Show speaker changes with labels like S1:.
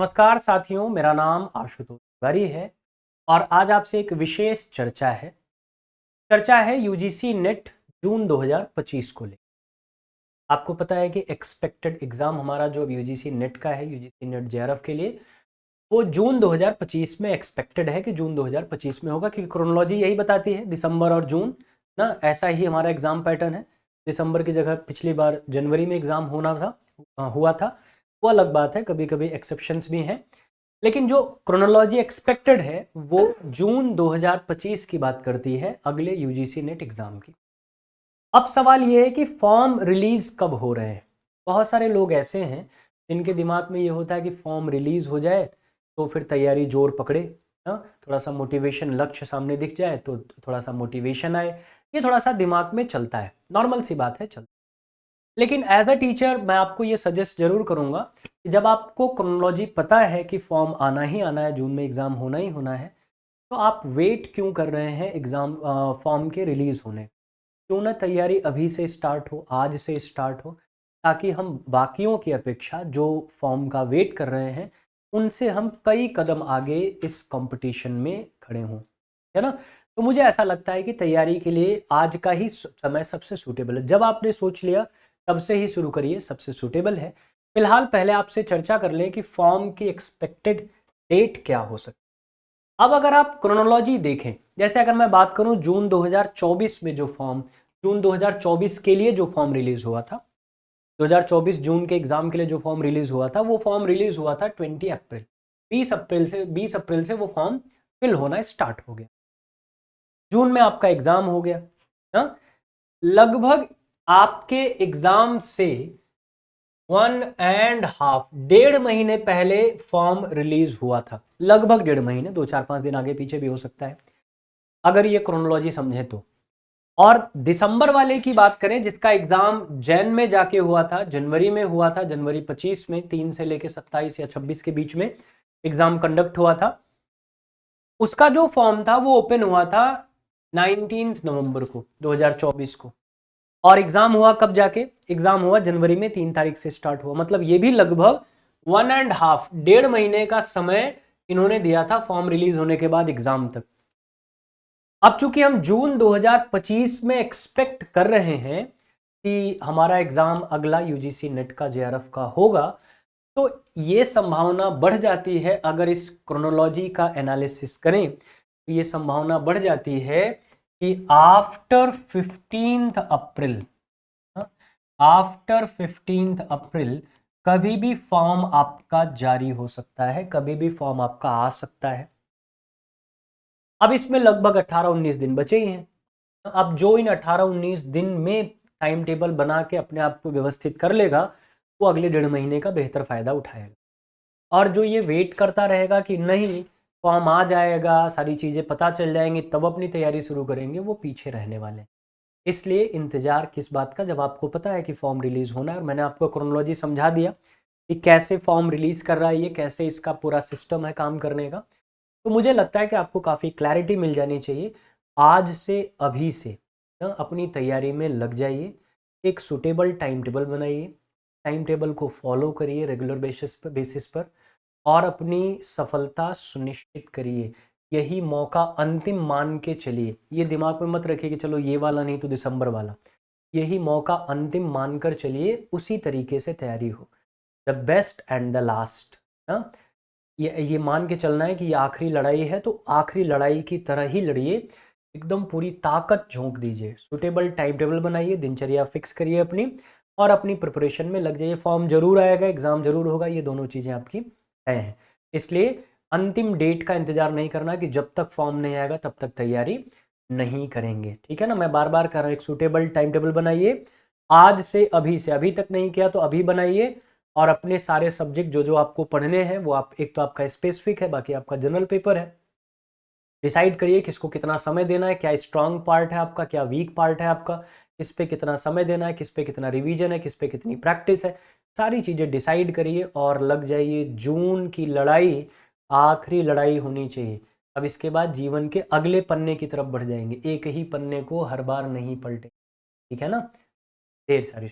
S1: नमस्कार साथियों, मेरा नाम आशुतोष तिवारी है और आज आपसे एक विशेष चर्चा है यूजीसी नेट जून 2025 को लेकर। आपको पता है कि एक्सपेक्टेड एग्ज़ाम हमारा जो यूजीसी नेट का है, यूजीसी नेट जेआरएफ के लिए, वो जून 2025 में एक्सपेक्टेड है कि जून 2025 में होगा, क्योंकि क्रोनोलॉजी यही बताती है दिसंबर और जून ना। ऐसा ही हमारा एग्ज़ाम पैटर्न है। दिसंबर की जगह पिछली बार जनवरी में एग्ज़ाम हुआ था। वो अलग बात है, कभी कभी एक्सेप्शंस भी हैं, लेकिन जो क्रोनोलॉजी एक्सपेक्टेड है वो जून 2025 की बात करती है, अगले यूजीसी नेट एग्ज़ाम की। अब सवाल ये है कि फॉर्म रिलीज़ कब हो रहे हैं। बहुत सारे लोग ऐसे हैं जिनके दिमाग में ये होता है कि फॉर्म रिलीज़ हो जाए तो फिर तैयारी जोर पकड़े, थोड़ा सा मोटिवेशन, लक्ष्य सामने दिख जाए तो थोड़ा सा मोटिवेशन आए। ये थोड़ा सा दिमाग में चलता है, नॉर्मल सी बात है, चलता। लेकिन एज अ टीचर मैं आपको ये सजेस्ट जरूर करूँगा कि जब आपको क्रोनोलॉजी पता है कि फॉर्म आना ही आना है, जून में एग्ज़ाम होना ही होना है, तो आप वेट क्यों कर रहे हैं एग्ज़ाम फॉर्म के रिलीज़ होने। क्यों ना तैयारी अभी से स्टार्ट हो, आज से स्टार्ट हो, ताकि हम बाकियों की अपेक्षा जो फॉर्म का वेट कर रहे हैं उनसे हम कई कदम आगे इस कंपटीशन में खड़े हों, है ना। तो मुझे ऐसा लगता है कि तैयारी के लिए आज का ही समय सबसे सूटेबल है। जब आपने सोच लिया तब से ही शुरू करिए, सबसे सूटेबल है। फिलहाल पहले आपसे चर्चा कर लें कि फॉर्म की एक्सपेक्टेड डेट क्या हो सकती है। अब अगर आप क्रोनोलॉजी देखें, जैसे अगर मैं बात करूं जून 2024 में जो फॉर्म, जून 2024 के लिए जो फॉर्म रिलीज हुआ था, 2024 जून के एग्जाम के लिए जो फॉर्म रिलीज हुआ था, वो फॉर्म रिलीज हुआ था 20 अप्रैल। 20 अप्रैल से वो फॉर्म फिल होना स्टार्ट हो गया। जून में आपका एग्जाम हो गया। हाँ, लगभग आपके एग्जाम से 1.5 डेढ़ महीने पहले फॉर्म रिलीज हुआ था। लगभग डेढ़ महीने, 2-4-5 दिन आगे पीछे भी हो सकता है अगर ये क्रोनोलॉजी समझे तो। और दिसंबर वाले की बात करें जिसका एग्जाम जैन में जाके हुआ था, जनवरी में हुआ था, जनवरी 25 में 3 से लेके 27 या 26 के बीच में एग्जाम कंडक्ट हुआ था। उसका जो फॉर्म था वो ओपन हुआ था 19 नवंबर को 2024 को। और एग्जाम हुआ कब जाके, एग्जाम हुआ जनवरी में 3 तारीख से स्टार्ट हुआ। मतलब ये भी लगभग 1.5 डेढ़ महीने का समय इन्होंने दिया था फॉर्म रिलीज होने के बाद एग्जाम तक। अब चूंकि हम जून 2025 में एक्सपेक्ट कर रहे हैं कि हमारा एग्जाम अगला यूजीसी नेट का जेआरएफ का होगा, तो ये संभावना बढ़ जाती है, अगर इस क्रोनोलॉजी का एनालिसिस करें तो ये संभावना बढ़ जाती है कि आफ्टर 15 अप्रैल, आफ्टर 15 अप्रैल कभी भी फॉर्म आपका जारी हो सकता है, कभी भी फॉर्म आपका आ सकता है। अब इसमें लगभग 18-19 दिन बचे ही हैं। अब जो इन 18-19 दिन में टाइम टेबल बना के अपने आप को व्यवस्थित कर लेगा, वो अगले डेढ़ महीने का बेहतर फायदा उठाएगा। और जो ये वेट करता रहेगा कि नहीं फॉर्म आ जाएगा, सारी चीज़ें पता चल जाएंगी तब अपनी तैयारी शुरू करेंगे, वो पीछे रहने वाले हैं। इसलिए इंतज़ार किस बात का, जब आपको पता है कि फॉर्म रिलीज़ होना है। और मैंने आपको क्रोनोलॉजी समझा दिया कि कैसे फॉर्म रिलीज़ कर रहा है, ये कैसे इसका पूरा सिस्टम है काम करने का। तो मुझे लगता है कि आपको काफ़ी क्लैरिटी मिल जानी चाहिए। आज से, अभी से अपनी तैयारी में लग जाइए। एक सूटेबल टाइम टेबल बनाइए, टाइम टेबल को फॉलो करिए रेगुलर बेसिस पर और अपनी सफलता सुनिश्चित करिए। यही मौका अंतिम मान के चलिए। ये दिमाग में मत रखिए कि चलो ये वाला नहीं तो दिसंबर वाला। यही मौका अंतिम मानकर चलिए, उसी तरीके से तैयारी हो। The best and the last. ये मान के चलना है कि ये आखिरी लड़ाई है, तो आखिरी लड़ाई की तरह ही लड़िए। एकदम पूरी ताकत झोंक दीजिए। सूटेबल टाइम टेबल बनाइए, दिनचर्या फिक्स करिए अपनी और अपनी प्रिपरेशन में लग जाइए। फॉर्म जरूर आएगा, एग्ज़ाम जरूर होगा, ये दोनों चीज़ें आपकी तय हैं। इसलिए अंतिम डेट का इंतजार नहीं करना कि जब तक फॉर्म नहीं आएगा तब तक तैयारी नहीं करेंगे, ठीक है ना। मैं बार बार कह रहा हूँ, एक सूटेबल टाइम टेबल बनाइए। आज से, अभी से, अभी तक नहीं किया तो अभी बनाइए। और अपने सारे सब्जेक्ट जो जो आपको पढ़ने हैं वो आप, एक तो आपका स्पेसिफिक है, बाकी आपका जनरल पेपर है। डिसाइड करिए किसको कितना समय देना है, क्या स्ट्रांग पार्ट है आपका, क्या वीक पार्ट है आपका, किस पे कितना समय देना है, किस पे कितना रिवीजन है, किस पे कितनी प्रैक्टिस है। सारी चीज़ें डिसाइड करिए और लग जाइए। जून की लड़ाई आखिरी लड़ाई होनी चाहिए। अब इसके बाद जीवन के अगले पन्ने की तरफ बढ़ जाएंगे। एक ही पन्ने को हर बार नहीं पलटे, ठीक है ना। ढेर सारी